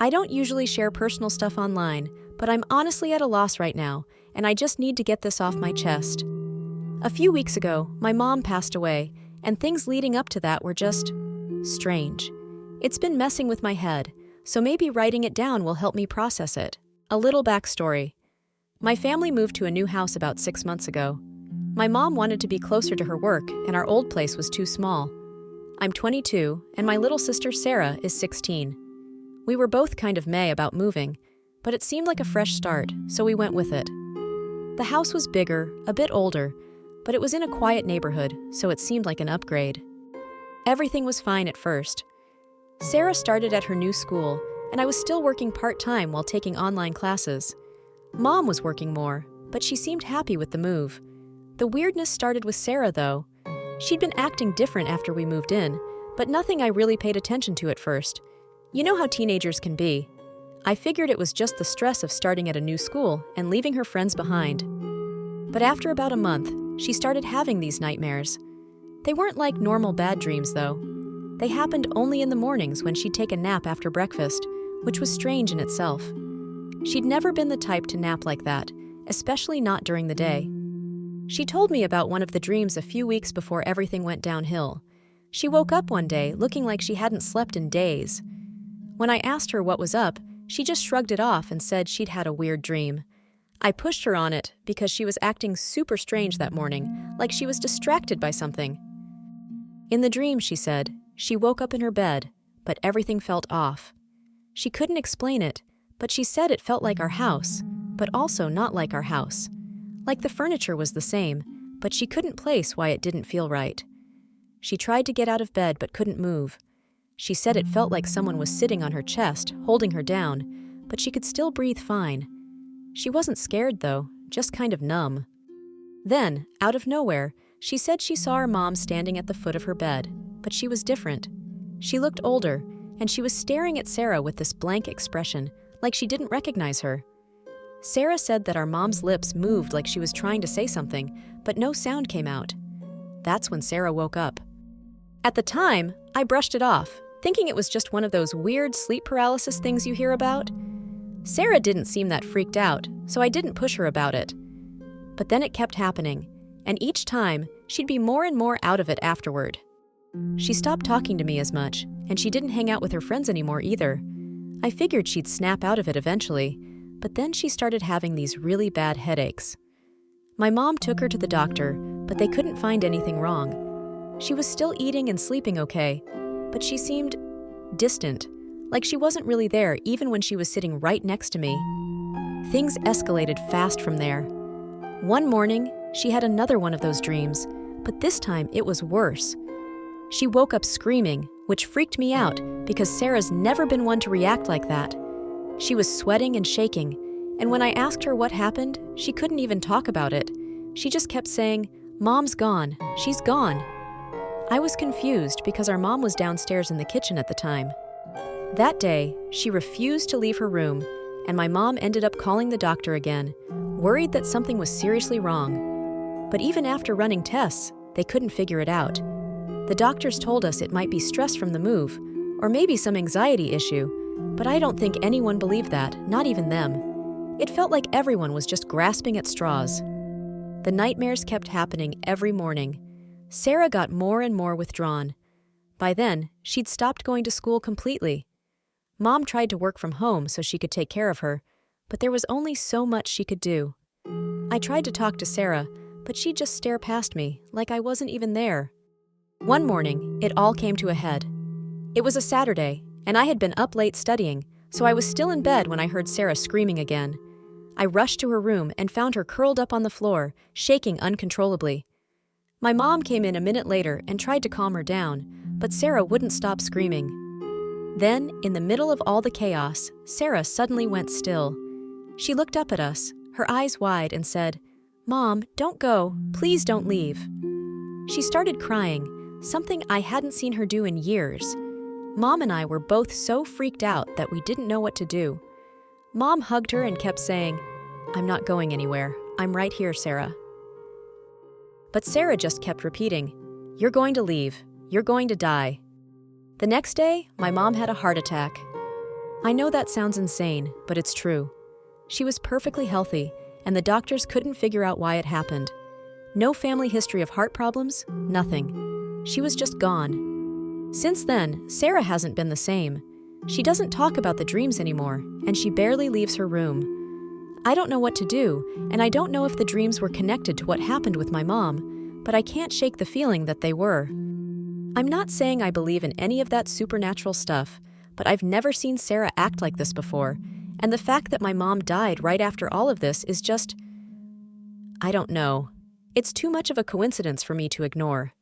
I don't usually share personal stuff online, but I'm honestly at a loss right now, and I just need to get this off my chest. A few weeks ago, my mom passed away, and things leading up to that were just strange. It's been messing with my head, so maybe writing it down will help me process it. A little backstory. My family moved to a new house about 6 months ago. My mom wanted to be closer to her work, and our old place was too small. I'm 22, and my little sister Sarah is 16. We were both kind of meh about moving, but it seemed like a fresh start, so we went with it. The house was bigger, a bit older, but it was in a quiet neighborhood, so it seemed like an upgrade. Everything was fine at first. Sarah started at her new school, and I was still working part-time while taking online classes. Mom was working more, but she seemed happy with the move. The weirdness started with Sarah, though. She'd been acting different after we moved in, but nothing I really paid attention to at first. You know how teenagers can be. I figured it was just the stress of starting at a new school and leaving her friends behind. But after about a month, she started having these nightmares. They weren't like normal bad dreams, though. They happened only in the mornings when she'd take a nap after breakfast, which was strange in itself. She'd never been the type to nap like that, especially not during the day. She told me about one of the dreams a few weeks before everything went downhill. She woke up one day looking like she hadn't slept in days. When I asked her what was up, she just shrugged it off and said she'd had a weird dream. I pushed her on it because she was acting super strange that morning, like she was distracted by something. In the dream, she said, she woke up in her bed, but everything felt off. She couldn't explain it, but she said it felt like our house, but also not like our house. Like the furniture was the same, but she couldn't place why it didn't feel right. She tried to get out of bed but couldn't move. She said it felt like someone was sitting on her chest, holding her down, but she could still breathe fine. She wasn't scared, though, just kind of numb. Then, out of nowhere, she said she saw her mom standing at the foot of her bed, but she was different. She looked older, and she was staring at Sarah with this blank expression, like she didn't recognize her. Sarah said that our mom's lips moved like she was trying to say something, but no sound came out. That's when Sarah woke up. At the time, I brushed it off, thinking it was just one of those weird sleep paralysis things you hear about. Sarah didn't seem that freaked out, so I didn't push her about it. But then it kept happening, and each time, she'd be more and more out of it afterward. She stopped talking to me as much, and she didn't hang out with her friends anymore either. I figured she'd snap out of it eventually, but then she started having these really bad headaches. My mom took her to the doctor, but they couldn't find anything wrong. She was still eating and sleeping okay, but she seemed distant, like she wasn't really there even when she was sitting right next to me. Things escalated fast from there. One morning, she had another one of those dreams, but this time it was worse. She woke up screaming, which freaked me out because Sarah's never been one to react like that. She was sweating and shaking, and when I asked her what happened, she couldn't even talk about it. She just kept saying, "Mom's gone, she's gone." I was confused because our mom was downstairs in the kitchen at the time. That day, she refused to leave her room, and my mom ended up calling the doctor again, worried that something was seriously wrong. But even after running tests, they couldn't figure it out. The doctors told us it might be stress from the move, or maybe some anxiety issue, but I don't think anyone believed that, not even them. It felt like everyone was just grasping at straws. The nightmares kept happening every morning. Sarah got more and more withdrawn. By then, she'd stopped going to school completely. Mom tried to work from home so she could take care of her, but there was only so much she could do. I tried to talk to Sarah, but she'd just stare past me, like I wasn't even there. One morning, it all came to a head. It was a Saturday, and I had been up late studying, so I was still in bed when I heard Sarah screaming again. I rushed to her room and found her curled up on the floor, shaking uncontrollably. My mom came in a minute later and tried to calm her down, but Sarah wouldn't stop screaming. Then, in the middle of all the chaos, Sarah suddenly went still. She looked up at us, her eyes wide, and said, "Mom, don't go. Please don't leave." She started crying, something I hadn't seen her do in years. Mom and I were both so freaked out that we didn't know what to do. Mom hugged her and kept saying, "I'm not going anywhere. I'm right here, Sarah." But Sarah just kept repeating, "You're going to leave. You're going to die." The next day, my mom had a heart attack. I know that sounds insane, but it's true. She was perfectly healthy, and the doctors couldn't figure out why it happened. No family history of heart problems, nothing. She was just gone. Since then, Sarah hasn't been the same. She doesn't talk about the dreams anymore, and she barely leaves her room. I don't know what to do, and I don't know if the dreams were connected to what happened with my mom, but I can't shake the feeling that they were. I'm not saying I believe in any of that supernatural stuff, but I've never seen Sarah act like this before, and the fact that my mom died right after all of this is just... I don't know. It's too much of a coincidence for me to ignore.